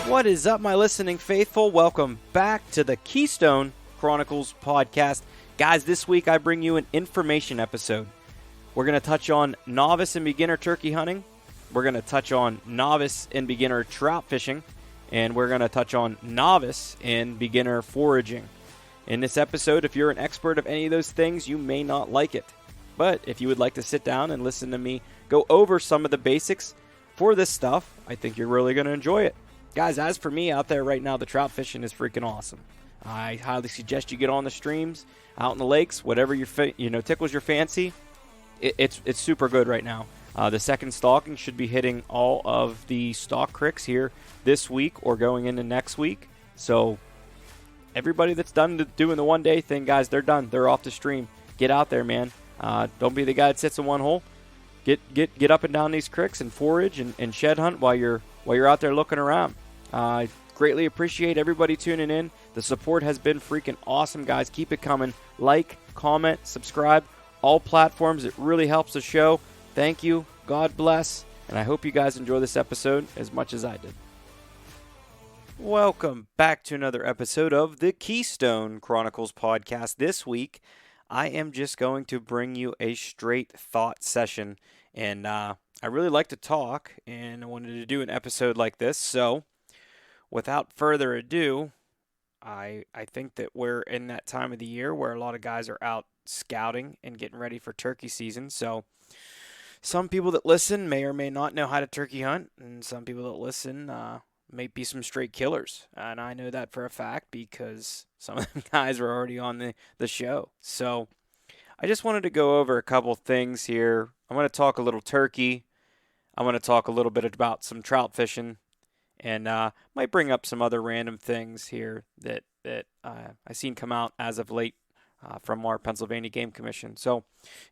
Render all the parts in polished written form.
What is up, my listening faithful? Welcome back to the Keystone Chronicles podcast. Guys, this week I bring you an information episode. We're going to touch on novice and beginner turkey hunting. We're going to touch on novice and beginner trout fishing. And we're going to touch on novice and beginner foraging. In this episode, if you're an expert of any of those things, you may not like it. But if you would like to sit down and listen to me go over some of the basics for this stuff, I think you're really going to enjoy it. Guys, as for me out there right now, the trout fishing is freaking awesome. I highly suggest you get on the streams, out in the lakes, whatever tickles your fancy. It's super good right now. The second stalking should be hitting all of the stock cricks here this week or going into next week. So everybody that's done doing the one-day thing, guys, they're done. They're off the stream. Get out there, man. Don't be the guy that sits in one hole. Get up and down these cricks and forage and shed hunt while you're out there looking around. I greatly appreciate everybody tuning in. The support has been freaking awesome, guys. Keep it coming. Like, comment, subscribe. All platforms. It really helps the show. Thank you. God bless. And I hope you guys enjoy this episode as much as I did. Welcome back to another episode of the Keystone Chronicles podcast. This week, I am just going to bring you a straight thought session. And I really like to talk, and I wanted to do an episode like this. So without further ado, I think that we're in that time of the year where a lot of guys are out scouting and getting ready for turkey season. So some people that listen may or may not know how to turkey hunt, and some people that listen may be some straight killers. And I know that for a fact because some of them guys were already on the show. So I just wanted to go over a couple things here. I'm going to talk a little turkey. I'm going to talk a little bit about some trout fishing. And might bring up some other random things here that I've seen come out as of late from our Pennsylvania Game Commission. So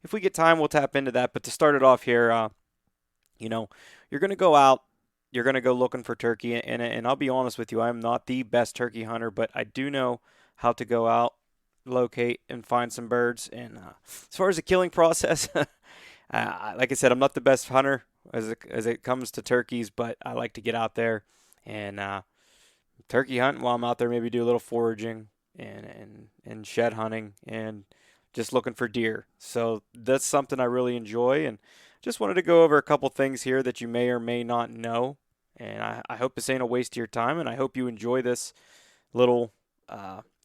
if we get time, we'll tap into that. But to start it off here, you're going to go out. You're going to go looking for turkey. And I'll be honest with you, I'm not the best turkey hunter, but I do know how to go out, locate, and find some birds. And as far as the killing process, like I said, I'm not the best hunter as it comes to turkeys, but I like to get out there and turkey hunt while I'm out there. Maybe do a little foraging and shed hunting and just looking for deer. So that's something I really enjoy, and just wanted to go over a couple things here that you may or may not know. And I hope this ain't a waste of your time, and I hope you enjoy this little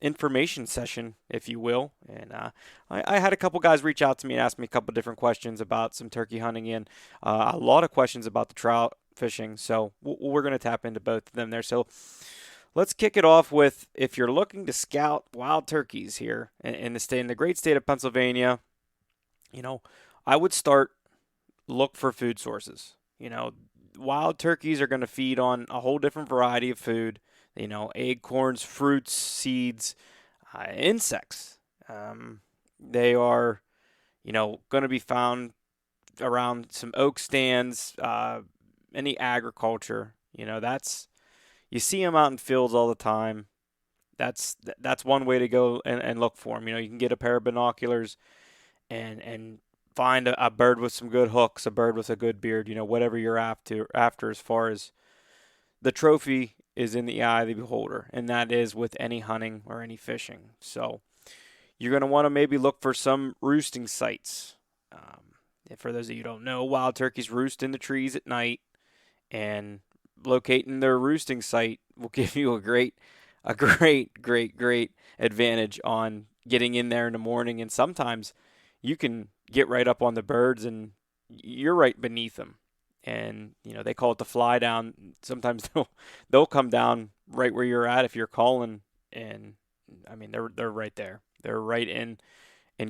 information session, if you will. And I had a couple guys reach out to me and ask me a couple different questions about some turkey hunting and a lot of questions about the trout fishing. So we're going to tap into both of them there. So let's kick it off with, if you're looking to scout wild turkeys here in the great state of Pennsylvania, I would look for food sources. Wild turkeys are going to feed on a whole different variety of food. Acorns, fruits, seeds, insects. They are, going to be found around some oak stands, any agriculture. You see them out in fields all the time. That's one way to go and look for them. You can get a pair of binoculars and find a bird with some good hooks, a bird with a good beard, whatever you're after as far as the trophy is in the eye of the beholder, and that is with any hunting or any fishing. So you're going to want to maybe look for some roosting sites. For those of you who don't know, wild turkeys roost in the trees at night, and locating their roosting site will give you a great advantage on getting in there in the morning. And sometimes you can get right up on the birds and you're right beneath them. And, they call it the fly down. Sometimes they'll come down right where you're at if you're calling. And, they're right there. They're right in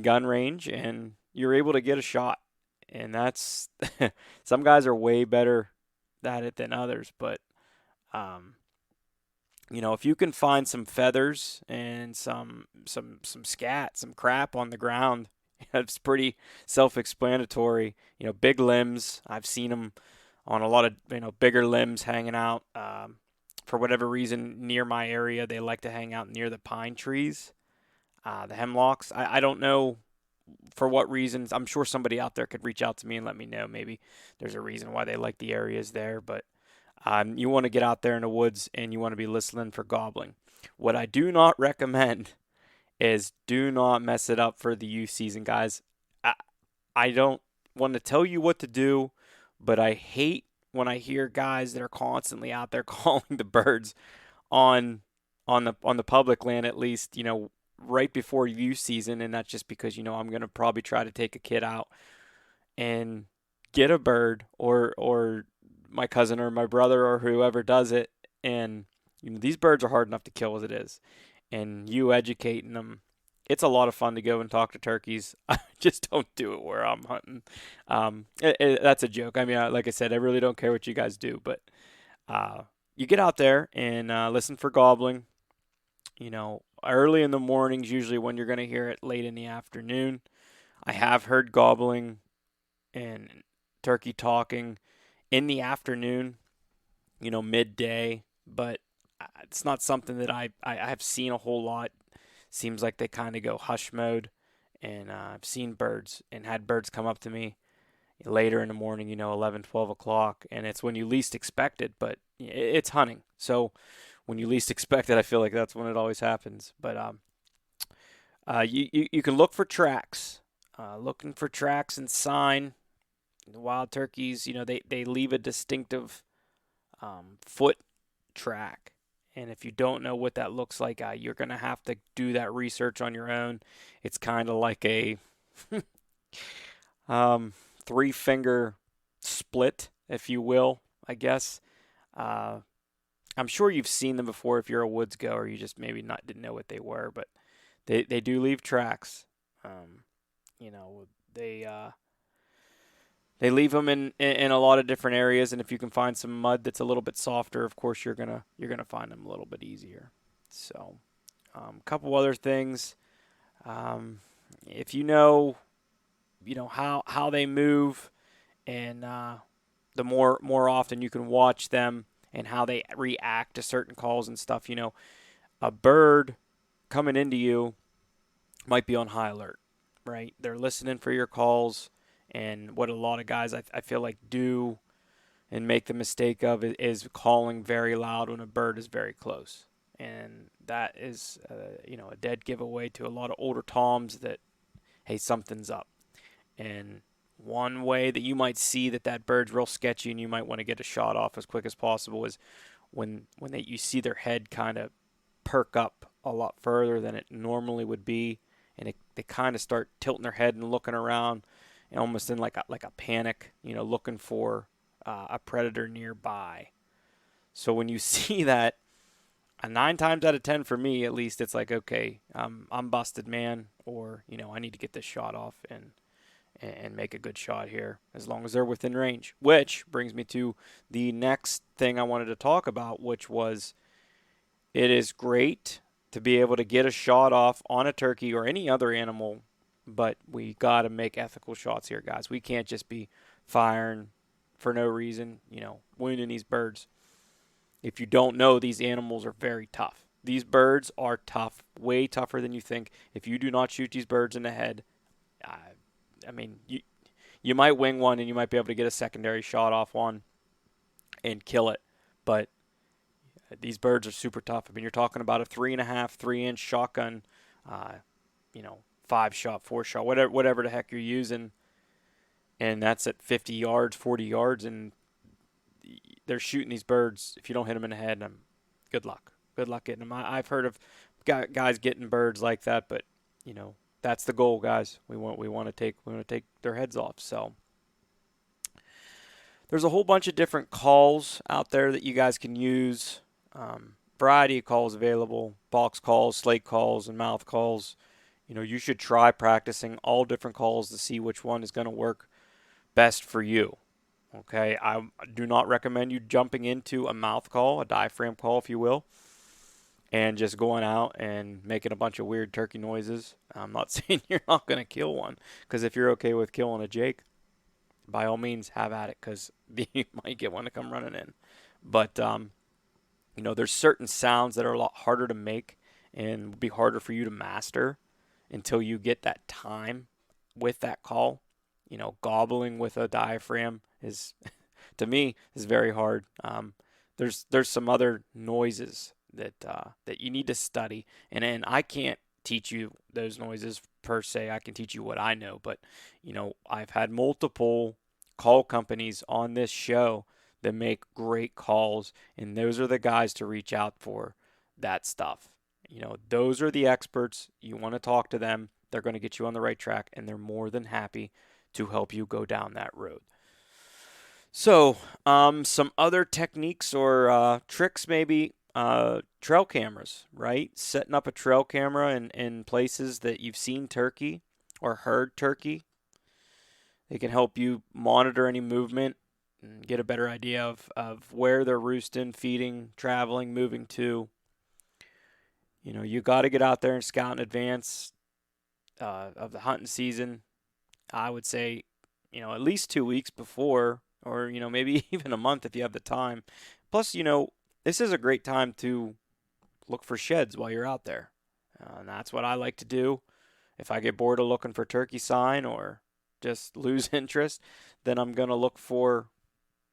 gun range, and you're able to get a shot. And that's – some guys are way better at it than others. But, if you can find some feathers and some scat, some crap on the ground, it's pretty self-explanatory. Big limbs. I've seen them on a lot of, bigger limbs hanging out. For whatever reason, near my area, they like to hang out near the pine trees, the hemlocks. I don't know for what reasons. I'm sure somebody out there could reach out to me and let me know. Maybe there's a reason why they like the areas there. But You want to get out there in the woods and you want to be listening for gobbling. What I do not recommend is do not mess it up for the youth season, guys. I, I don't want to tell you what to do, but I hate when I hear guys that are constantly out there calling the birds on on the public land, at least, right before youth season. And that's just because, I'm going to probably try to take a kid out and get a bird, or my cousin or my brother or whoever does it. And these birds are hard enough to kill as it is, and you educating them, it's a lot of fun to go and talk to turkeys. I just don't do it where I'm hunting. That's a joke. I mean, like I said, I really don't care what you guys do, but you get out there and listen for gobbling. Early in the mornings, usually when you're going to hear it late in the afternoon. I have heard gobbling and turkey talking in the afternoon, midday, but it's not something that I have seen a whole lot. Seems like they kind of go hush mode, and I've seen birds and had birds come up to me later in the morning, 11, 12 o'clock, and it's when you least expect it, but it's hunting. So when you least expect it, I feel like that's when it always happens. But you can look for tracks, looking for tracks and sign. The wild turkeys, they leave a distinctive foot track. And if you don't know what that looks like, you're going to have to do that research on your own. It's kind of like a three finger split, if you will, I guess. Uh, I'm sure you've seen them before if you're a woods goer. You just maybe not didn't know what they were, but they do leave tracks. Um, you know, they uh, they leave them in a lot of different areas, and if you can find some mud that's a little bit softer, of course you're gonna find them a little bit easier. So, a couple other things. Um, if how they move, and the more often you can watch them and how they react to certain calls and stuff. A bird coming into you might be on high alert, right? They're listening for your calls, and what a lot of guys I feel like do and make the mistake of is calling very loud when a bird is very close, and that is a dead giveaway to a lot of older toms that, hey, something's up. And one way that you might see that bird's real sketchy and you might want to get a shot off as quick as possible is when you see their head kind of perk up a lot further than it normally would be, and they kind of start tilting their head and looking around, and almost in like a panic, looking for a predator nearby. So when you see that, 9 times out of 10 for me at least, it's like, okay, I'm busted, man, or I need to get this shot off and make a good shot here, as long as they're within range. Which brings me to the next thing I wanted to talk about, which was, it is great to be able to get a shot off on a turkey or any other animal, but we got to make ethical shots here, guys. We can't just be firing for no reason, wounding these birds. If you don't know, these animals are very tough. These birds are tough, way tougher than you think. If you do not shoot these birds in the head, I mean, you might wing one and you might be able to get a secondary shot off one and kill it, but these birds are super tough. I mean, you're talking about a 3.5, 3-inch shotgun, uh, 5-shot, 4-shot, whatever the heck you're using, and that's at 50 yards, 40 yards, and they're shooting these birds. If you don't hit them in the head, good luck. Good luck getting them. I've heard of guys getting birds like that, but that's the goal, guys. We want to take their heads off. So there's a whole bunch of different calls out there that you guys can use. Variety of calls available: box calls, slate calls, and mouth calls. You should try practicing all different calls to see which one is going to work best for you. Okay, I do not recommend you jumping into a mouth call, a diaphragm call, if you will, and just going out and making a bunch of weird turkey noises. I'm not saying you're not going to kill one, because if you're okay with killing a jake, by all means have at it, because you might get one to come running in. But there's certain sounds that are a lot harder to make and would be harder for you to master until you get that time with that call. Gobbling with a diaphragm is, to me, is very hard. there's some other noises that you need to study, and I can't teach you those noises per se. I can teach you what I know, but I've had multiple call companies on this show that make great calls, and those are the guys to reach out for that stuff. Those are the experts. You want to talk to them. They're going to get you on the right track, and they're more than happy to help you go down that road. So, some other techniques or tricks, maybe trail cameras, right? Setting up a trail camera in places that you've seen turkey or heard turkey. It can help you monitor any movement and get a better idea of where they're roosting, feeding, traveling, moving to. You got to get out there and scout in advance of the hunting season. I would say, at least 2 weeks before, or, maybe even a month if you have the time. Plus, this is a great time to look for sheds while you're out there. And that's what I like to do. If I get bored of looking for turkey sign or just lose interest, then I'm going to look for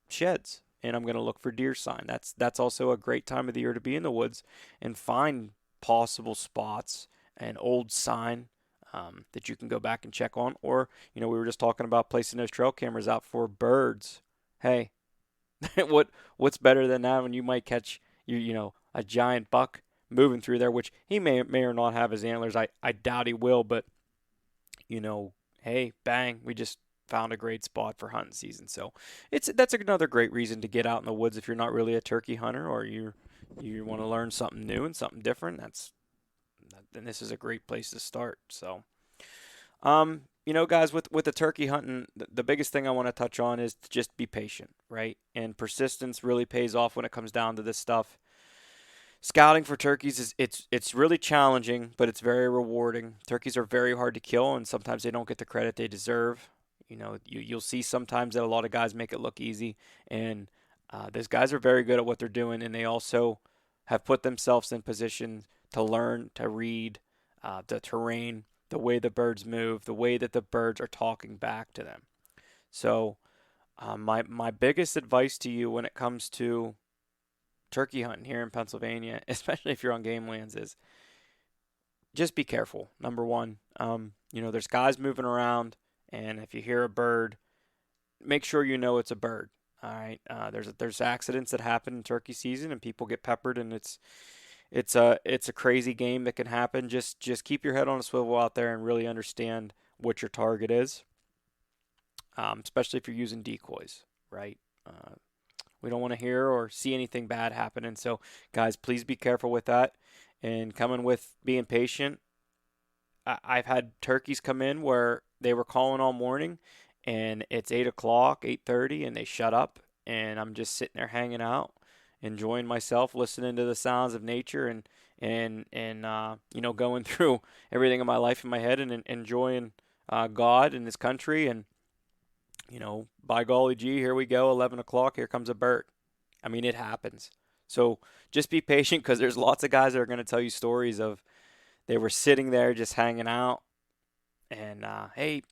sheds and I'm going to look for deer sign. That's also a great time of the year to be in the woods and find possible spots and old sign that you can go back and check on. Or, we were just talking about placing those trail cameras out for birds. Hey, what's better than that when you might catch a giant buck moving through there, which he may or not have his antlers. I doubt he will, but hey, bang, we just found a great spot for hunting season. So that's another great reason to get out in the woods if you're not really a turkey hunter or you want to learn something new and something different. Then this is a great place to start. So, guys, with the turkey hunting, the biggest thing I want to touch on is to just be patient, right? And persistence really pays off when it comes down to this stuff. Scouting for turkeys it's really challenging, but it's very rewarding. Turkeys are very hard to kill, and sometimes they don't get the credit they deserve. You'll see sometimes that a lot of guys make it look easy, and those guys are very good at what they're doing, and they also have put themselves in position to learn to read the terrain, the way the birds move, the way that the birds are talking back to them. So, my biggest advice to you when it comes to turkey hunting here in Pennsylvania, especially if you're on game lands, is just be careful. Number one, there's guys moving around, and if you hear a bird, make sure you know it's a bird. All right, there's accidents that happen in turkey season, and people get peppered, and it's a crazy game that can happen. Just keep your head on a swivel out there and really understand what your target is, especially if you're using decoys, right? We don't want to hear or see anything bad happening. So, guys, please be careful with that. And coming with being patient, I've had turkeys come in where they were calling all morning, and it's 8 o'clock, 8:30, and they shut up, and I'm just sitting there hanging out, enjoying myself, listening to the sounds of nature, and going through everything in my life in my head and enjoying God and His country and by golly gee, here we go, 11 o'clock, here comes a bird. I mean, it happens. So just be patient because there's lots of guys that are going to tell you stories of they were sitting there just hanging out and, hey,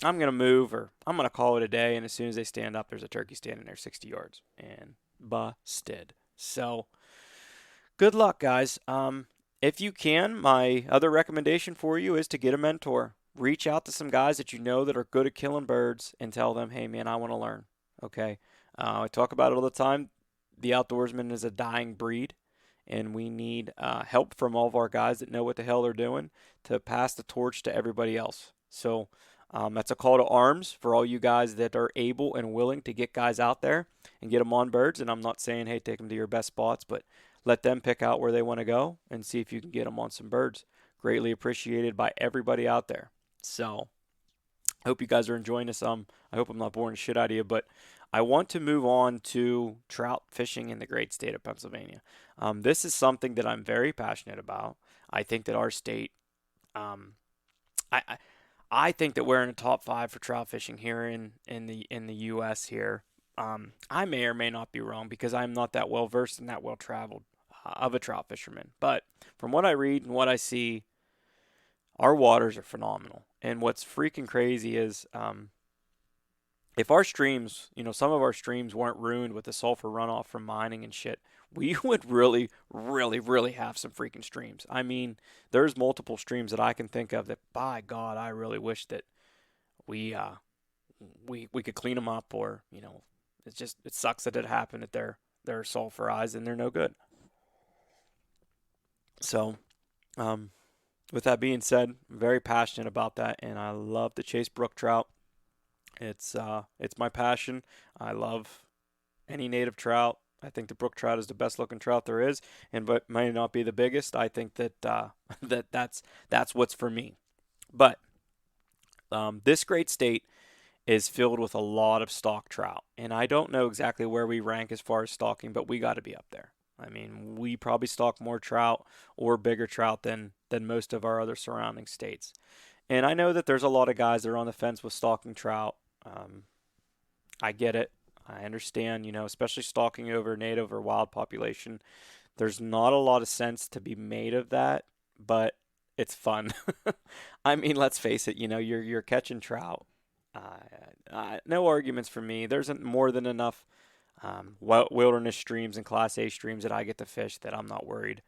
I'm going to move or I'm going to call it a day. And as soon as they stand up, there's a turkey standing there 60 yards and busted. So good luck, guys. If you can, my other recommendation for you is to get a mentor. Reach out to some guys that you know that are good at killing birds and tell them, hey, man, I want to learn. Okay. I talk about it all the time. The Outdoorsman is a dying breed, and we need help from all of our guys that know what the hell they're doing to pass the torch to everybody else. So that's a call to arms for all you guys that are able and willing to get guys out there and get them on birds. And I'm not saying, hey, take them to your best spots, but let them pick out where they want to go and see if you can get them on some birds. Greatly appreciated by everybody out there. So, I hope you guys are enjoying this. I hope I'm not boring the shit out of you, but I want to move on to trout fishing in the great state of Pennsylvania. This is something that I'm very passionate about. I think that our state, I think that we're in the top 5 for trout fishing here in the U.S. here. I may or may not be wrong because I'm not that well versed and that well traveled of a trout fisherman. But from what I read and what I see, our waters are phenomenal. And what's freaking crazy is if our streams, some of our streams weren't ruined with the sulfur runoff from mining and shit, we would really, really, really have some freaking streams. I mean, there's multiple streams that I can think of that, by God, I really wish that we we could clean them up, or it sucks that it happened, that they're sulfurized and they're no good. So, um, with that being said, I'm very passionate about that, and I love to chase brook trout. It's my passion. I love any native trout. I think the brook trout is the best looking trout there is, and but may not be the biggest. I think that that's what's for me. But this great state is filled with a lot of stock trout, and I don't know exactly where we rank as far as stalking, but we got to be up there. I mean, we probably stalk more trout or bigger trout than most of our other surrounding states. And I know that there's a lot of guys that are on the fence with stalking trout. Um, I get it. I understand, especially stalking over native or wild population. There's not a lot of sense to be made of that, but it's fun. I mean, let's face it, you're catching trout. No arguments for me. There's more than enough wilderness streams and Class A streams that I get to fish that I'm not worried,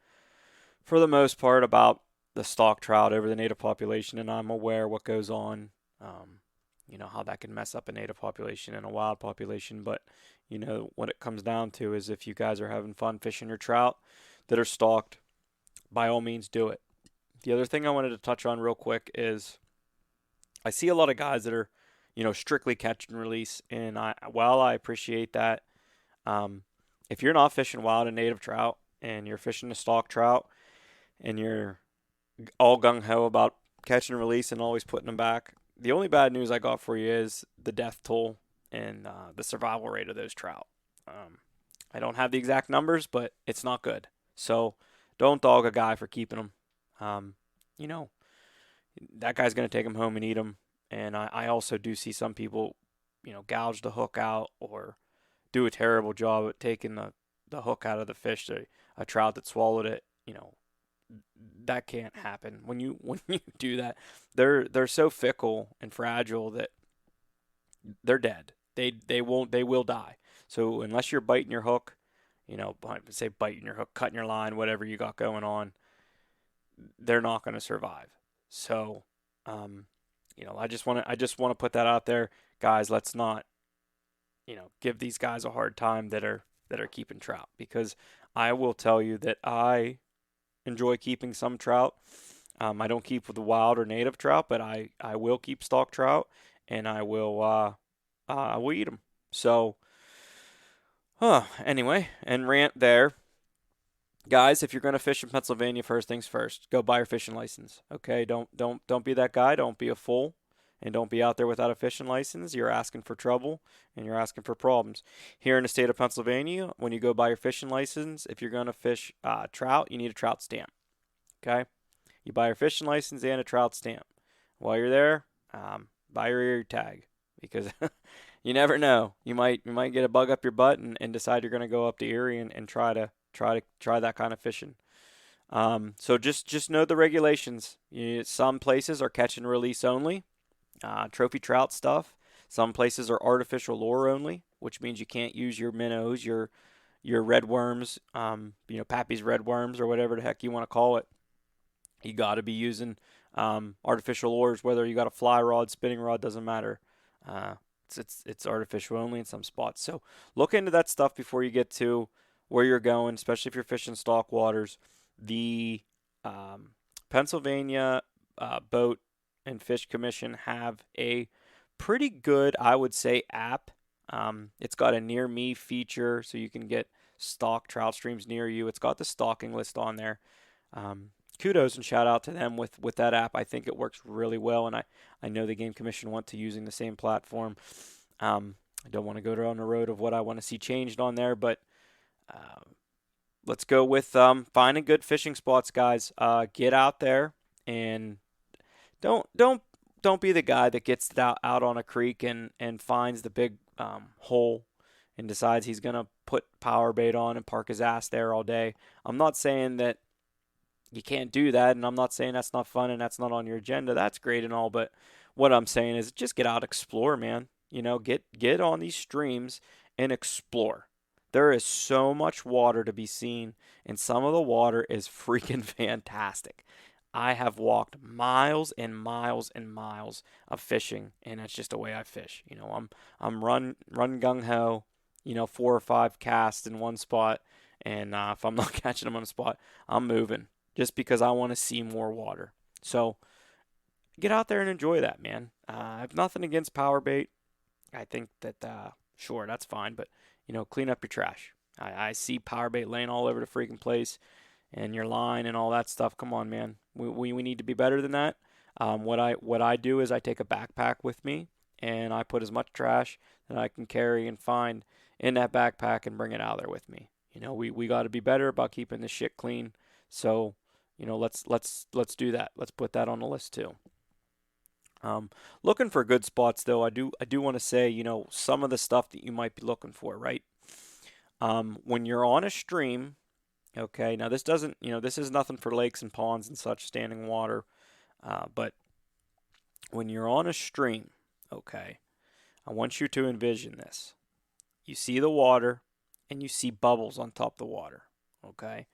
for the most part, about the stock trout over the native population, and I'm aware what goes on. How that can mess up a native population and a wild population. But what it comes down to is, if you guys are having fun fishing your trout that are stalked, by all means do it. The other thing I wanted to touch on real quick is, I see a lot of guys that are, strictly catch and release, and while I appreciate that, if you're not fishing wild and native trout and you're fishing a stock trout and you're all gung ho about catch and release and always putting them back, the only bad news I got for you is the death toll and the survival rate of those trout. I don't have the exact numbers, but it's not good. So don't dog a guy for keeping them. You know, that guy's going to take them home and eat them. And I also do see some people, gouge the hook out or do a terrible job at taking the hook out of the fish, a trout that swallowed it. That can't happen. When you do that, they're so fickle and fragile that they're dead. They will die. So unless you're biting your hook, say biting your hook, cutting your line, whatever you got going on, they're not going to survive. So, I just want to put that out there, guys. Let's not, give these guys a hard time that are keeping trout, because I will tell you that I enjoy keeping some trout. I don't keep with the wild or native trout, but I will keep stock trout, and I will eat them. So, anyway, and rant there. Guys, if you're going to fish in Pennsylvania, first things first, go buy your fishing license. Okay, don't be that guy. Don't be a fool, and don't be out there without a fishing license. You're asking for trouble, and you're asking for problems. Here in the state of Pennsylvania, when you go buy your fishing license, if you're going to fish trout, you need a trout stamp. Okay, you buy your fishing license and a trout stamp. While you're there, buy your ear tag, because you never know. You might get a bug up your butt and decide you're going to go up to Erie and try that kind of fishing. So just know the regulations. Some places are catch and release only, trophy trout stuff. Some places are artificial lure only, which means you can't use your minnows, your red worms, Pappy's red worms, or whatever the heck you want to call it. You got to be using artificial lures, whether you got a fly rod, spinning rod, doesn't matter. It's artificial only in some spots. So look into that stuff before you get to where you're going, especially if you're fishing stock waters. The Pennsylvania Boat and Fish Commission have a pretty good, I would say, app. It's got a near me feature, so you can get stock trout streams near you. It's got the stalking list on there. Kudos and shout out to them with that app. I think it works really well, and I know the Game Commission want to using the same platform. I don't want to go down the road of what I want to see changed on there, but let's go with finding good fishing spots, guys. Get out there and don't be the guy that gets out on a creek and finds the big hole and decides he's gonna put power bait on and park his ass there all day. I'm not saying that you can't do that, and I'm not saying that's not fun and that's not on your agenda. That's great and all, but what I'm saying is just get out, explore, man. Get on these streams and explore. There is so much water to be seen, and some of the water is freaking fantastic. I have walked miles and miles and miles of fishing, and that's just the way I fish. I'm run gung ho, 4 or 5 casts in one spot, and if I'm not catching them on a spot, I'm moving just because I want to see more water. So get out there and enjoy that, man. I have nothing against power bait. I think that sure, that's fine, but clean up your trash. I see power bait laying all over the freaking place, and your line and all that stuff. Come on, man. We need to be better than that. What I do is I take a backpack with me, and I put as much trash that I can carry and find in that backpack and bring it out there with me. We got to be better about keeping this shit clean. So, let's do that. Let's put that on the list too. Looking for good spots though, I do want to say, some of the stuff that you might be looking for, right? When you're on a stream, okay, now this doesn't, this is nothing for lakes and ponds and such, standing water, but when you're on a stream, okay, I want you to envision this. You see the water and you see bubbles on top of the water, okay?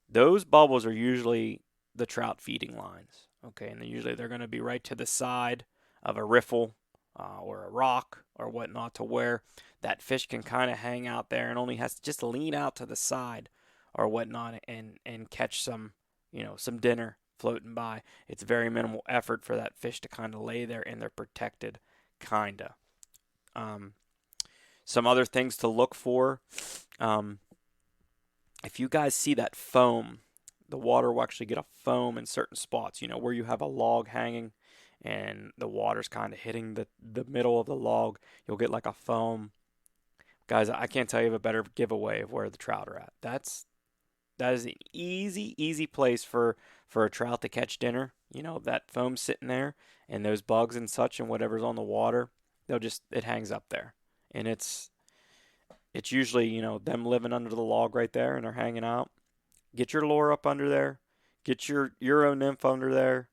Those bubbles are usually the trout feeding lines, okay, and they're going to be right to the side of a riffle or a rock or whatnot, to where that fish can kind of hang out there and only has to just lean out to the side or whatnot and catch some dinner floating by. It's very minimal effort for that fish to kind of lay there, and they're protected, kinda. Um, some other things to look for. Um, if you guys see that foam, the water will actually get a foam in certain spots, where you have a log hanging and the water's kind of hitting the middle of the log. You'll get like a foam. Guys, I can't tell you of a better giveaway of where the trout are at. That is an easy place for a trout to catch dinner. That foam sitting there and those bugs and such and whatever's on the water, it hangs up there. And it's usually, them living under the log right there, and they're hanging out. Get your lure up under there. Get your Euro nymph under there,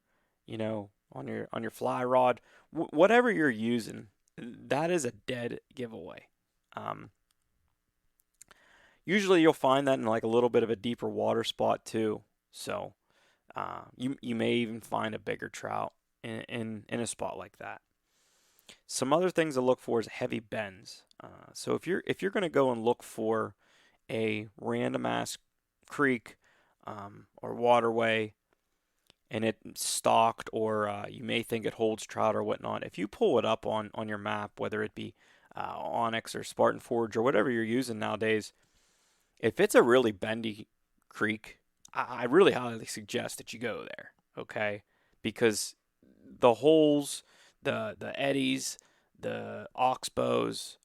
on your fly rod. Whatever you're using, that is a dead giveaway. Um, Usually you'll find that in like a little bit of a deeper water spot too. So you may even find a bigger trout in a spot like that. Some other things to look for is heavy bends. So if you're going to go and look for a random ass creek or waterway, and it's stocked, or you may think it holds trout or whatnot, if you pull it up on your map, whether it be Onyx or Spartan Forge or whatever you're using nowadays, if it's a really bendy creek, I really highly suggest that you go there, okay? Because the holes, the eddies, the oxbows,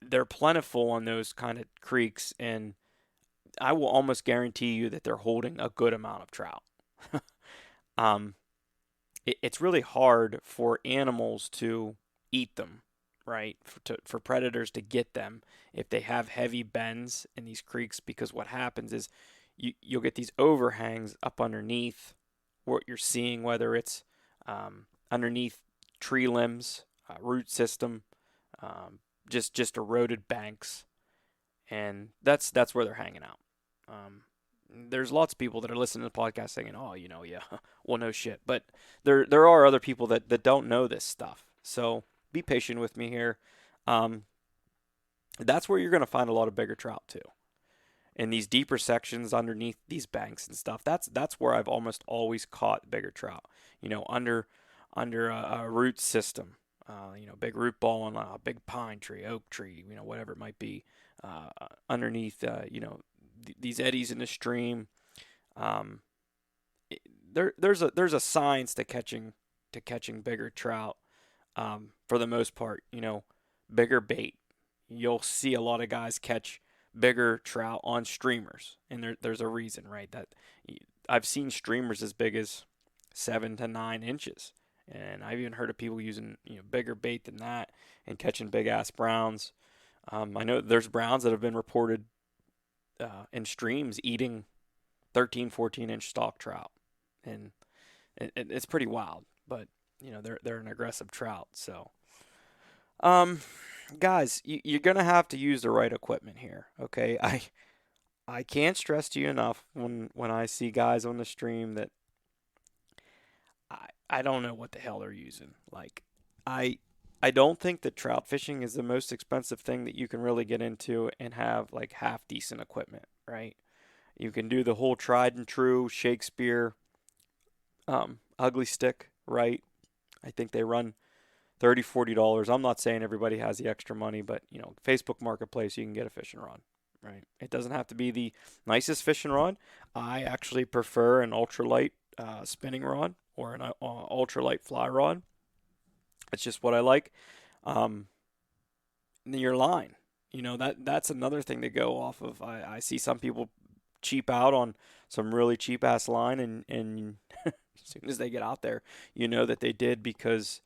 they're plentiful on those kind of creeks, and I will almost guarantee you that they're holding a good amount of trout. um, it's really hard for animals to eat them, right? For predators to get them if they have heavy bends in these creeks, because what happens is you'll get these overhangs up underneath what you're seeing, whether it's underneath tree limbs, root system, just eroded banks, and that's where they're hanging out. There's lots of people that are listening to the podcast saying, "Oh, yeah, well, no shit." But there are other people that don't know this stuff. So be patient with me here. Um, that's where you're going to find a lot of bigger trout too. In these deeper sections underneath these banks and stuff, that's where I've almost always caught bigger trout. Under a root system, big root ball on a big pine tree, oak tree, whatever it might be, underneath, these eddies in the stream. Um, there's a science to catching bigger trout. For the most part, bigger bait. You'll see a lot of guys catch bigger trout on streamers, and there's a reason, right? That I've seen streamers as big as 7 to 9 inches, and I've even heard of people using bigger bait than that and catching big ass browns. I know there's browns that have been reported in streams eating 13, 14-inch stock trout, and it's pretty wild. But they're an aggressive trout, so Um, guys, you're gonna have to use the right equipment here. Okay, I can't stress to you enough when I see guys on the stream that I don't know what the hell they're using. Like, I I don't think that trout fishing is the most expensive thing that you can really get into and have like half decent equipment, right? You can do the whole tried and true Shakespeare ugly stick, right? I think they run $30, $40. I'm not saying everybody has the extra money, but Facebook Marketplace, you can get a fishing rod, right? It doesn't have to be the nicest fishing rod. I actually prefer an ultralight spinning rod or an ultralight fly rod. It's just what I like. Um, your line, that's another thing to go off of. I see some people cheap out on some really cheap ass line, and as soon as they get out there, you know that they did because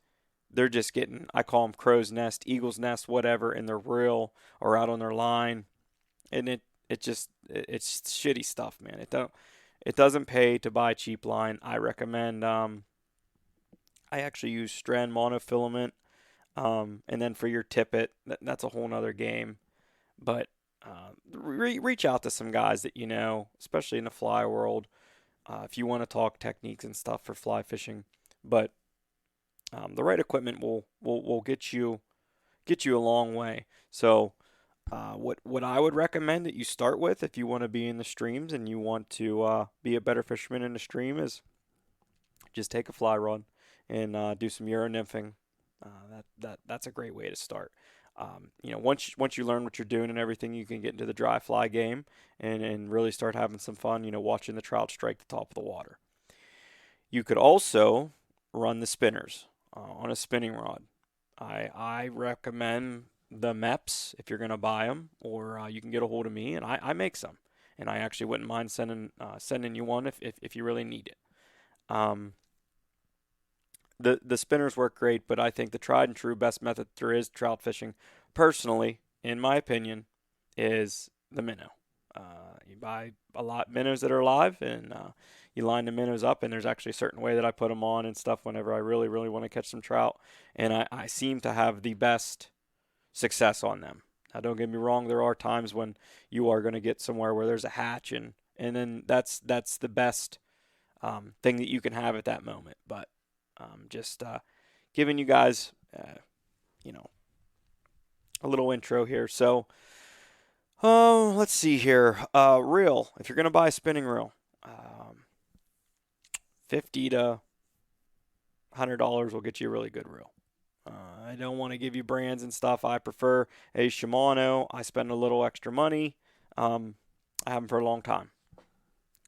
they're just getting, I call them crow's nest, eagle's nest, whatever, in their reel or out on their line, and it's shitty stuff, man. It doesn't pay to buy cheap line. I recommend I actually use strand monofilament, and then for your tippet, that's a whole nother game. But reach out to some guys that especially in the fly world, if you want to talk techniques and stuff for fly fishing. But the right equipment will get you a long way. So what I would recommend that you start with if you want to be in the streams and you want to be a better fisherman in the stream is just take a fly rod and do some euro nymphing. That's a great way to start. Once you learn what you're doing and everything, you can get into the dry fly game and really start having some fun. Watching the trout strike the top of the water. You could also run the spinners on a spinning rod. I recommend the MEPs if you're going to buy them, or you can get a hold of me and I make some, and I actually wouldn't mind sending you one if you really need it. Um, the spinners work great, but I think the tried and true best method there is trout fishing, personally, in my opinion, is the minnow. You buy a lot minnows that are live, and you line the minnows up, and there's actually a certain way that I put them on and stuff whenever I really, really want to catch some trout, and I seem to have the best success on them. Now, don't get me wrong, there are times when you are going to get somewhere where there's a hatch, and then that's the best thing that you can have at that moment. But just giving you guys, you know, a little intro here. So, let's see here. Reel. If you're gonna buy a spinning reel, 50 to $100 will get you a really good reel. I don't want to give you brands and stuff. I prefer a Shimano. I spend a little extra money. I have them for a long time.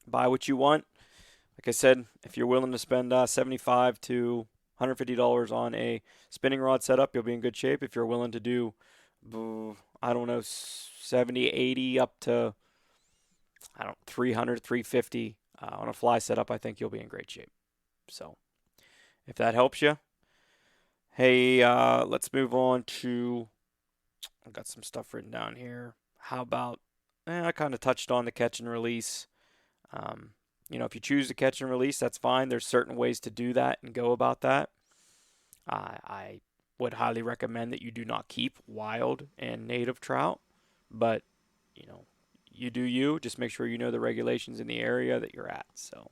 Buy what you want. Like I said, if you're willing to spend $75 to $150 on a spinning rod setup, you'll be in good shape. If you're willing to do, I don't know, 70, 80 up to, 300, 350 on a fly setup, I think you'll be in great shape. So if that helps you, hey, let's move on to, I've got some stuff written down here. How about, I kind of touched on the catch and release. If you choose to catch and release, that's fine. There's certain ways to do that and go about that. I would highly recommend that you do not keep wild and native trout, but you do you. Just make sure you know the regulations in the area that you're at. So,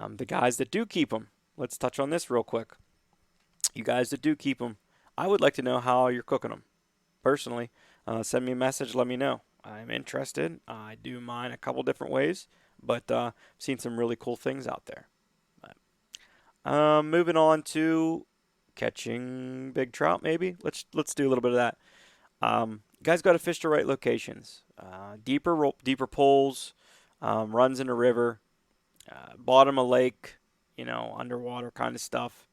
the guys that do keep them, let's touch on this real quick. You guys that do keep them, I would like to know how you're cooking them. Personally, send me a message. Let me know. I'm interested. I do mine a couple different ways, but I've seen some really cool things out there. But, moving on to catching big trout, maybe let's do a little bit of that. You guys got to fish the right locations. Deeper pools, runs in the river, bottom of lake, underwater kind of stuff.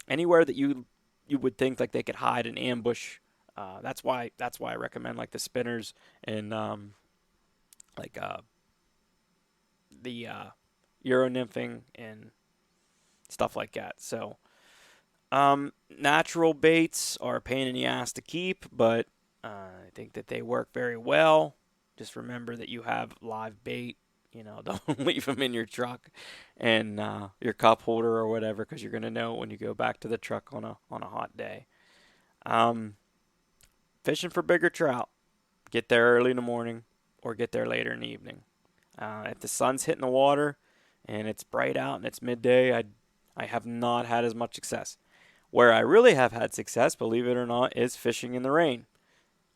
Anywhere that you would think like they could hide and ambush. That's why I recommend like the spinners and like the Euro nymphing and stuff like that. So natural baits are a pain in the ass to keep, but I think that they work very well. Just remember that you have live bait Don't leave them in your truck and your cup holder or whatever, because you're gonna know when you go back to the truck on a hot day. Um, Fishing for bigger trout. Get there early in the morning or get there later in the evening. If the sun's hitting the water and it's bright out and it's midday, I have not had as much success. Where I really have had success, believe it or not, is fishing in the rain.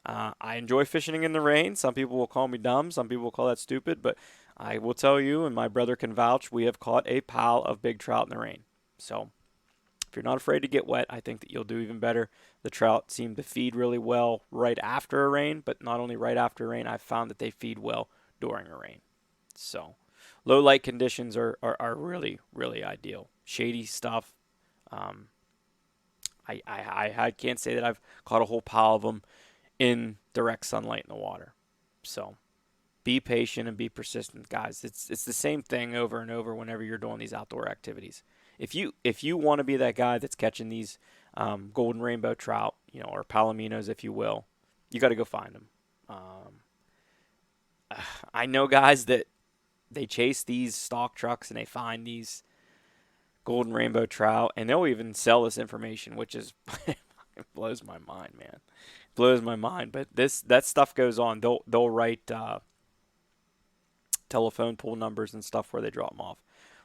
I enjoy fishing in the rain. Some people will call me dumb. Some people will call that stupid. But I will tell you, and my brother can vouch, we have caught a pile of big trout in the rain. So if you're not afraid to get wet, I think that you'll do even better. The trout seem to feed really well right after a rain, but not only right after a rain, I've found that they feed well during a rain. So low light conditions are really, really ideal. Shady stuff. Um, I can't say that I've caught a whole pile of them in direct sunlight in the water. So be patient and be persistent, guys. It's the same thing over and over whenever you're doing these outdoor activities. If you want to be that guy that's catching these golden rainbow trout, or palominos, if you will, you got to go find them. I know guys that they chase these stock trucks and they find these golden rainbow trout, and they'll even sell this information, which is it blows my mind, man. Blows my mind. But that stuff goes on. They'll write telephone pole numbers and stuff where they drop them off.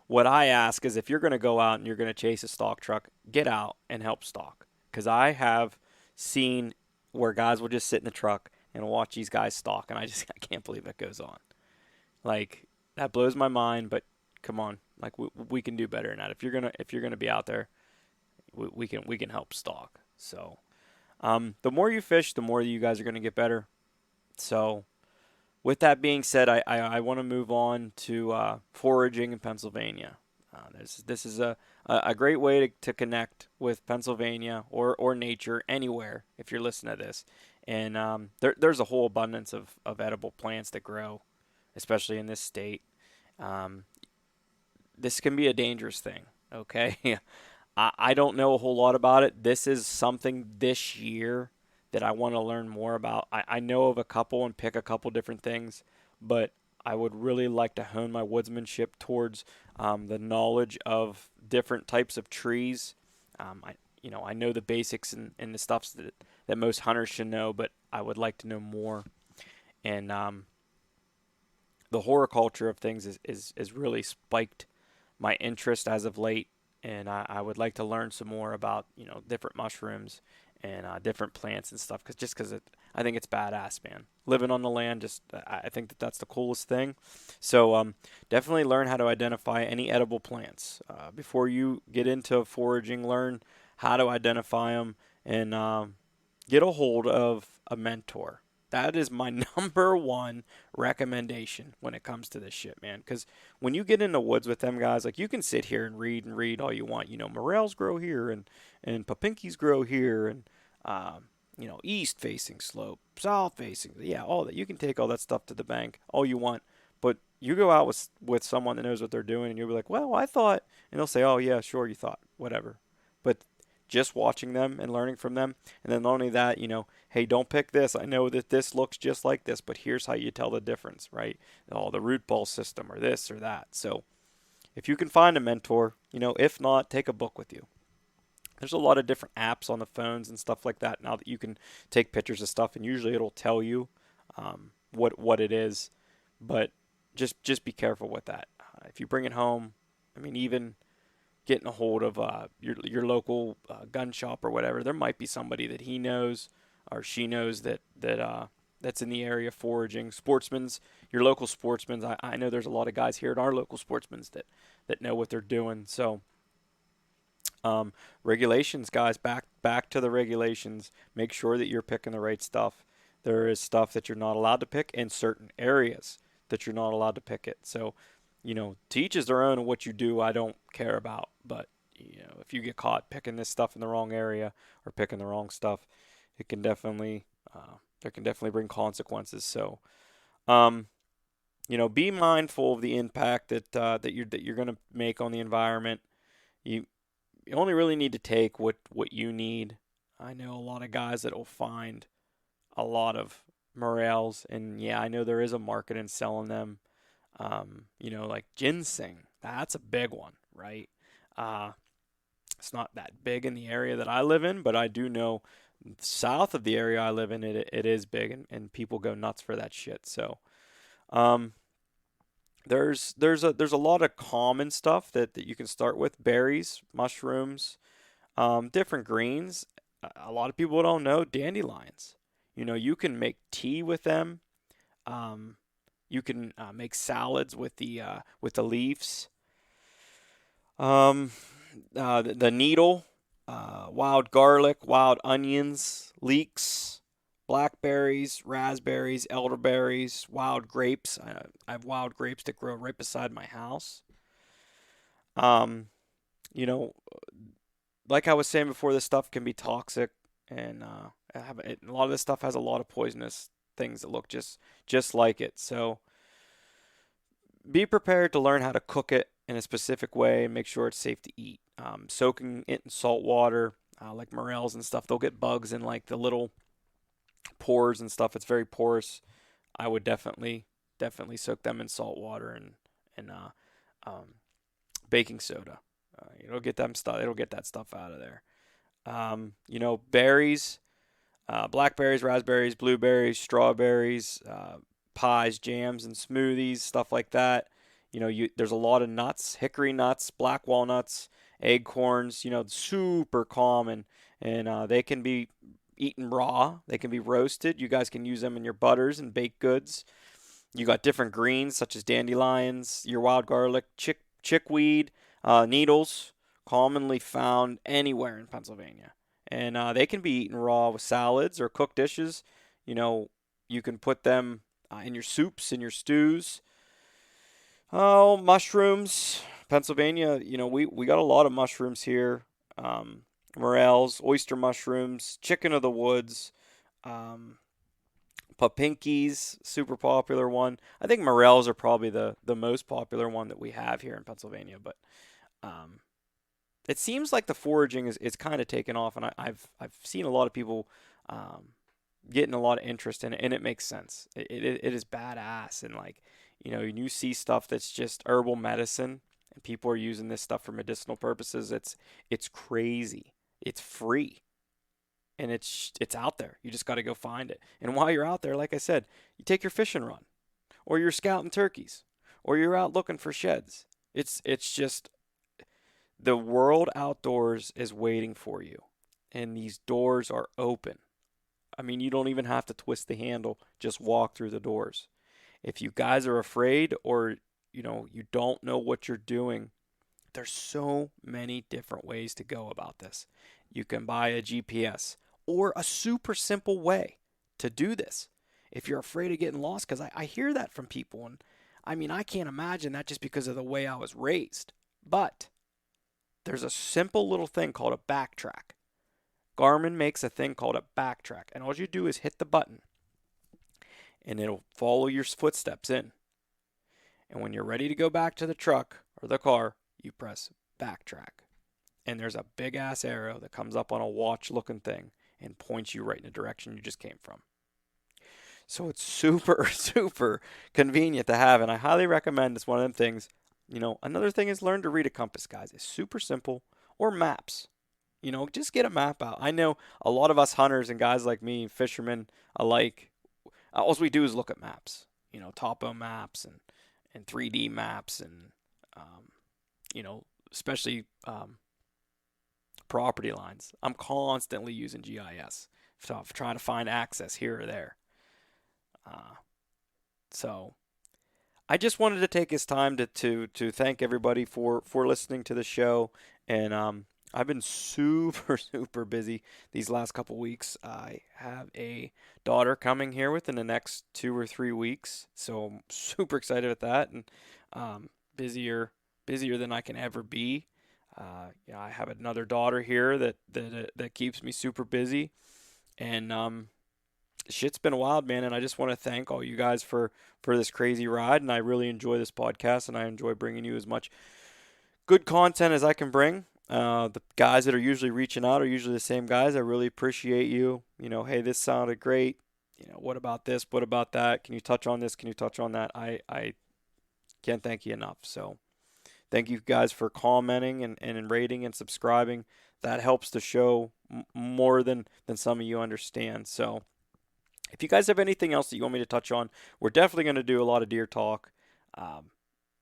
What I ask is, if you're going to go out and you're going to chase a stock truck, get out and help stock. Because I have seen where guys will just sit in the truck and watch these guys stalk, and I can't believe that goes on. Like, that blows my mind. But come on, like we can do better than that. If you're gonna be out there, we can help stock. So the more you fish, the more you guys are gonna get better. So with that being said, I want to move on to foraging in Pennsylvania. This is a great way to connect with Pennsylvania or nature anywhere if you're listening to this. And there's a whole abundance of edible plants that grow, especially in this state. Um, this can be a dangerous thing, okay? I don't know a whole lot about it. This is something this year that I want to learn more about. I know of a couple and pick a couple different things, but I would really like to hone my woodsmanship towards the knowledge of different types of trees. I know the basics and the stuff that most hunters should know, but I would like to know more. And the horticulture of things is really spiked my interest as of late, and I would like to learn some more about different mushrooms and different plants and stuff, because I think it's badass, man. Living on the land, I think that's the coolest thing. So definitely learn how to identify any edible plants before you get into foraging. Learn how to identify them and get a hold of a mentor. That is my number one recommendation when it comes to this shit, man. Because when you get in the woods with them guys, like, you can sit here and read all you want. Morels grow here and papinkis grow here, and east facing slope, south facing, yeah, all that. You can take all that stuff to the bank all you want, but you go out with someone that knows what they're doing, and you'll be like, well, I thought, and they'll say, oh yeah, sure, you thought, whatever. But just watching them and learning from them, and then not only that, hey, don't pick this. I know that this looks just like this, but here's how you tell the difference, right? Oh, the root ball system or this or that. So if you can find a mentor, if not, take a book with you. There's a lot of different apps on the phones and stuff like that now that you can take pictures of stuff, and usually it'll tell you what it is. But just be careful with that. If you bring it home, even getting a hold of your local gun shop or whatever, there might be somebody that he knows or she knows that's in the area foraging. Sportsmen's, your local sportsmen's. I know there's a lot of guys here at our local sportsmen's that know what they're doing. So regulations, guys, back to the regulations. Make sure that you're picking the right stuff. There is stuff that you're not allowed to pick in certain areas that you're not allowed to pick it. So to each is their own, and what you do, I don't care about. But, if you get caught picking this stuff in the wrong area or picking the wrong stuff, it can definitely, there can definitely bring consequences. So, be mindful of the impact that you're going to make on the environment. You only really need to take what you need. I know a lot of guys that will find a lot of morels, and yeah, I know there is a market in selling them. Like ginseng. That's a big one, right? Uh, it's not that big in the area that I live in, but I do know south of the area I live in, it is big, and people go nuts for that shit. So, um, there's a lot of common stuff that you can start with: berries, mushrooms, different greens. A lot of people don't know dandelions. You can make tea with them. Um, you can make salads with the leaves. Um, the needle, wild garlic, wild onions, leeks, blackberries, raspberries, elderberries, wild grapes. I have wild grapes that grow right beside my house. Um, you know, like I was saying before, this stuff can be toxic, and a lot of this stuff has a lot of poisonous things that look just like it. So be prepared to learn how to cook it in a specific way and make sure it's safe to eat. Soaking it in salt water, like morels and stuff, they'll get bugs in like the little pores and stuff. It's very porous. I would definitely soak them in salt water and um, baking soda. It'll get them stuff. It'll get that stuff out of there. Berries, blackberries, raspberries, blueberries, strawberries, pies, jams, and smoothies, stuff like that. There's a lot of nuts, hickory nuts, black walnuts, acorns. Super common, and they can be eaten raw. They can be roasted. You guys can use them in your butters and baked goods. You got different greens such as dandelions, your wild garlic, chickweed, needles, commonly found anywhere in Pennsylvania. And they can be eaten raw with salads or cooked dishes. You know, you can put them in your soups, in your stews. Oh, mushrooms. Pennsylvania, we got a lot of mushrooms here. Um, Morels, oyster mushrooms, chicken of the woods, um, Papinki's, super popular one. I think morels are probably the most popular one that we have here in Pennsylvania, but um, it seems like the foraging is kind of taken off, and I've seen a lot of people um, getting a lot of interest in it, and it makes sense. It is badass, and like you see stuff that's just herbal medicine, and people are using this stuff for medicinal purposes. It's crazy. It's free, and it's out there. You just got to go find it. And while you're out there, like I said, you take your fishing run, or you're scouting turkeys, or you're out looking for sheds. It's just the world outdoors is waiting for you, and these doors are open. I mean, you don't even have to twist the handle, just walk through the doors. If you guys are afraid or you don't know what you're doing, there's so many different ways to go about this. You can buy a GPS or a super simple way to do this. If you're afraid of getting lost, because I hear that from people, and I mean, I can't imagine that just because of the way I was raised. But there's a simple little thing called a backtrack. Garmin makes a thing called a backtrack, and all you do is hit the button, and it'll follow your footsteps in. And when you're ready to go back to the truck or the car, you press backtrack. And there's a big ass arrow that comes up on a watch looking thing and points you right in the direction you just came from. So it's super, super convenient to have, and I highly recommend. It's one of them things. Another thing is learn to read a compass, guys. It's super simple. Or maps. Just get a map out. I know a lot of us hunters and guys like me, fishermen alike, all we do is look at maps. Topo maps and 3D maps and um, especially property lines. I'm constantly using GIS, so trying to find access here or there. Uh, so I just wanted to take this time to thank everybody for listening to the show, and I've been super super busy these last couple weeks. I have a daughter coming here within the next 2 or 3 weeks, so I'm super excited at that, and busier than I can ever be. I have another daughter here that keeps me super busy, and shit's been wild, man. And I just want to thank all you guys for this crazy ride, and I really enjoy this podcast, and I enjoy bringing you as much good content as I can bring. The guys that are usually reaching out are usually the same guys. I really appreciate you. Hey, this sounded great. What about this? What about that? Can you touch on this? Can you touch on that? I Can't thank you enough. So thank you guys for commenting and rating and subscribing. That helps the show more than some of you understand. So if you guys have anything else that you want me to touch on, we're definitely going to do a lot of deer talk. Um,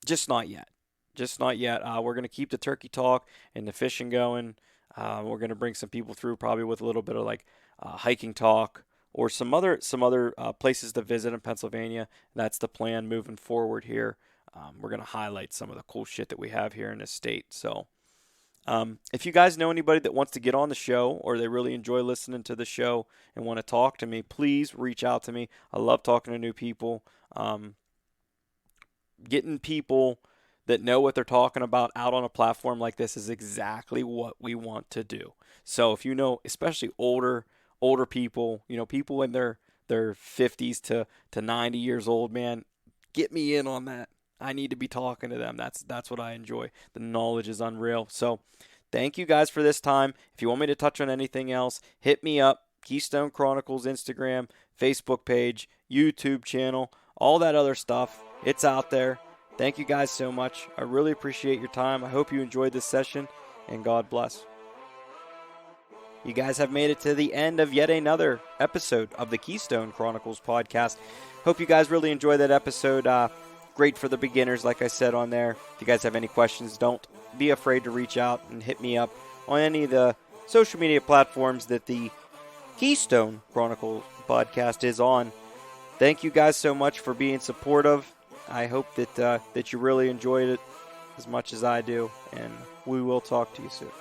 just not yet. Just not yet. We're going to keep the turkey talk and the fishing going. We're going to bring some people through, probably with a little bit of like hiking talk or some other places to visit in Pennsylvania. That's the plan moving forward here. We're going to highlight some of the cool shit that we have here in this state. So if you guys know anybody that wants to get on the show or they really enjoy listening to the show and want to talk to me, please reach out to me. I love talking to new people. Getting people that know what they're talking about out on a platform like this is exactly what we want to do. So if you know, especially older people, people in their 50s to 90 years old, man, get me in on that. I need to be talking to them. That's what I enjoy. The knowledge is unreal. So thank you guys for this time. If you want me to touch on anything else, hit me up. Keystone Chronicles Instagram, Facebook page, YouTube channel, all that other stuff. It's out there. Thank you guys so much. I really appreciate your time. I hope you enjoyed this session, and God bless. You guys have made it to the end of yet another episode of the Keystone Chronicles podcast. Hope you guys really enjoyed that episode. Great for the beginners, like I said on there. If you guys have any questions, don't be afraid to reach out and hit me up on any of the social media platforms that the Keystone Chronicles podcast is on. Thank you guys so much for being supportive. I hope that you really enjoyed it as much as I do, and we will talk to you soon.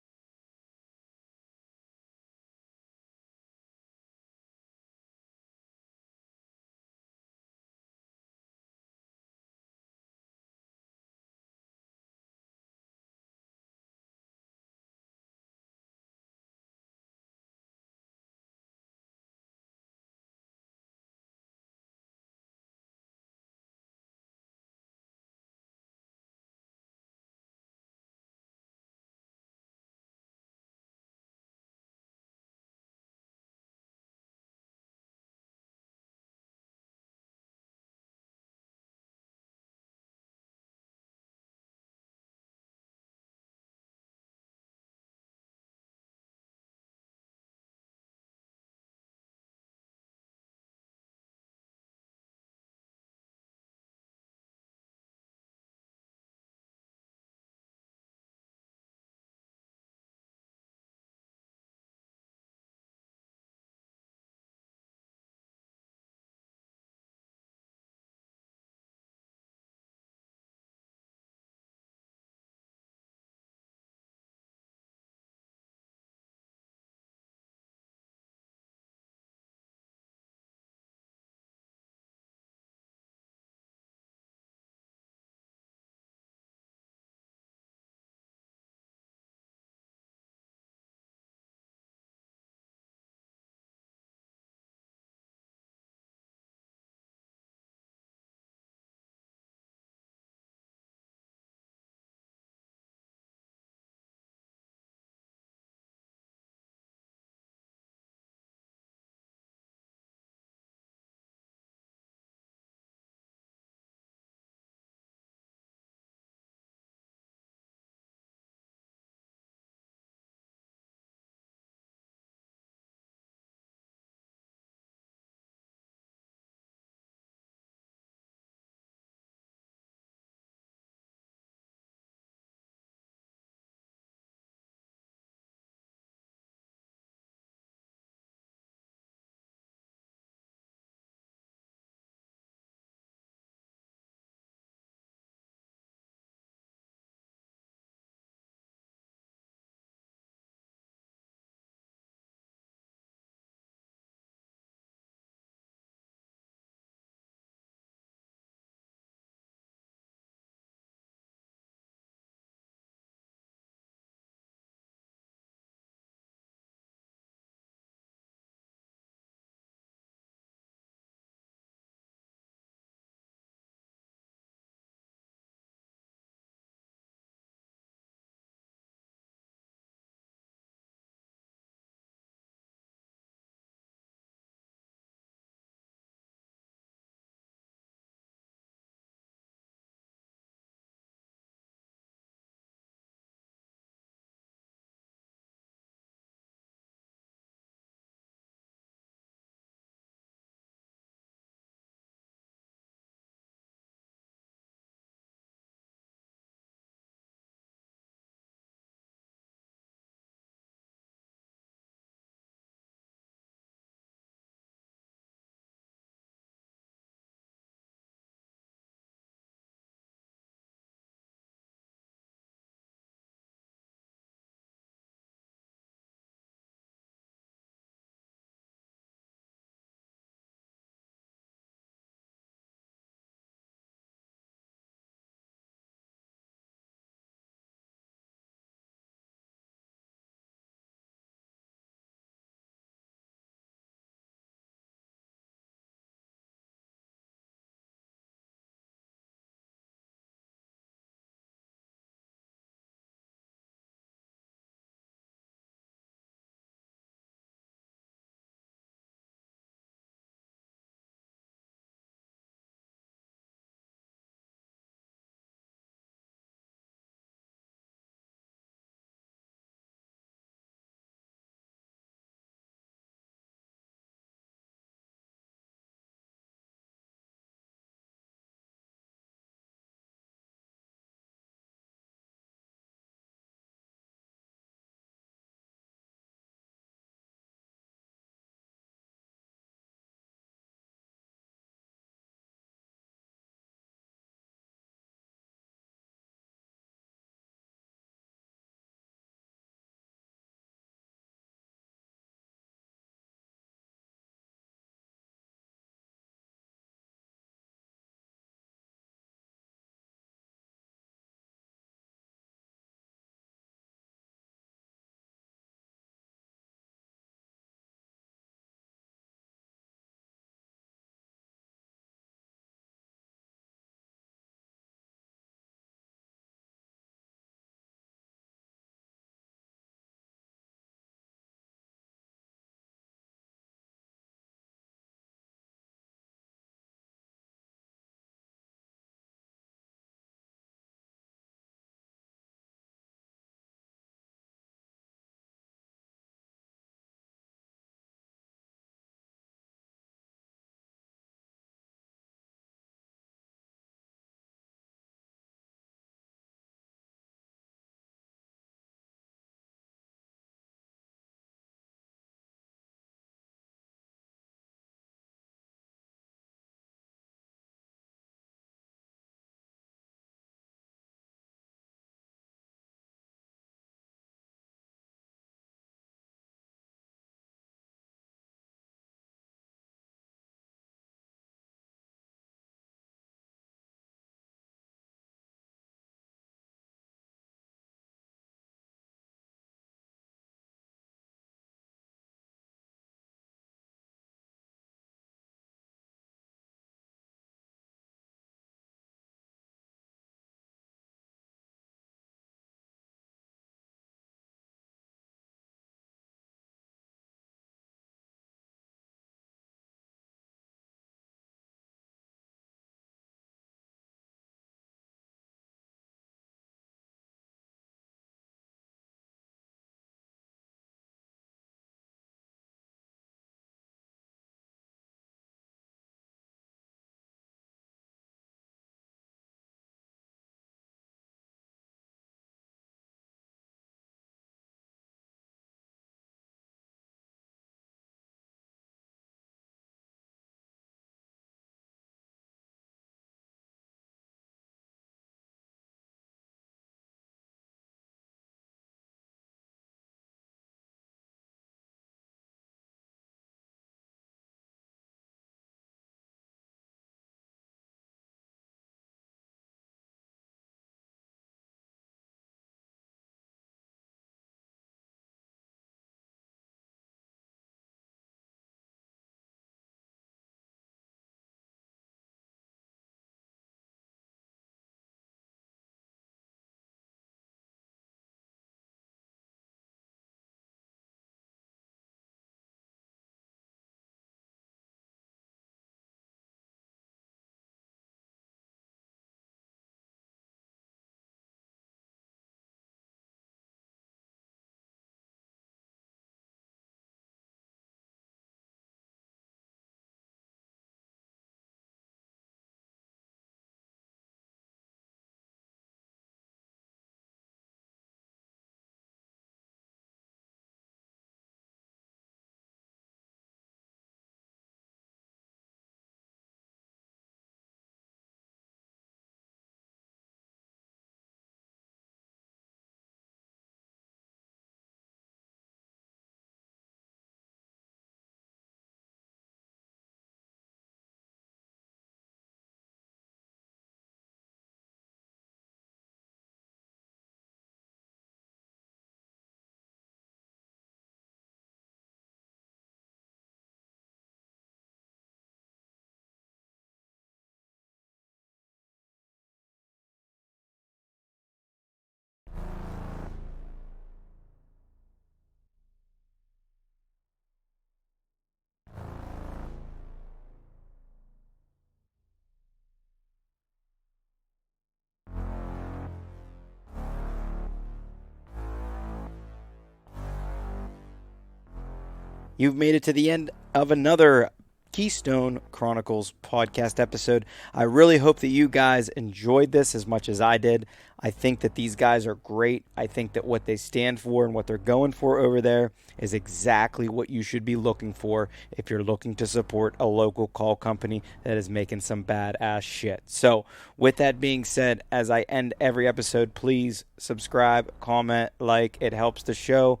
You've made it to the end of another Keystone Chronicles podcast episode. I really hope that you guys enjoyed this as much as I did. I think that these guys are great. I think that what they stand for and what they're going for over there is exactly what you should be looking for if you're looking to support a local call company that is making some badass shit. So with that being said, as I end every episode, please subscribe, comment, like. It helps the show.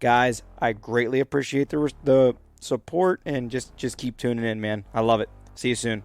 Guys, I greatly appreciate the support, and just keep tuning in, man. I love it. See you soon.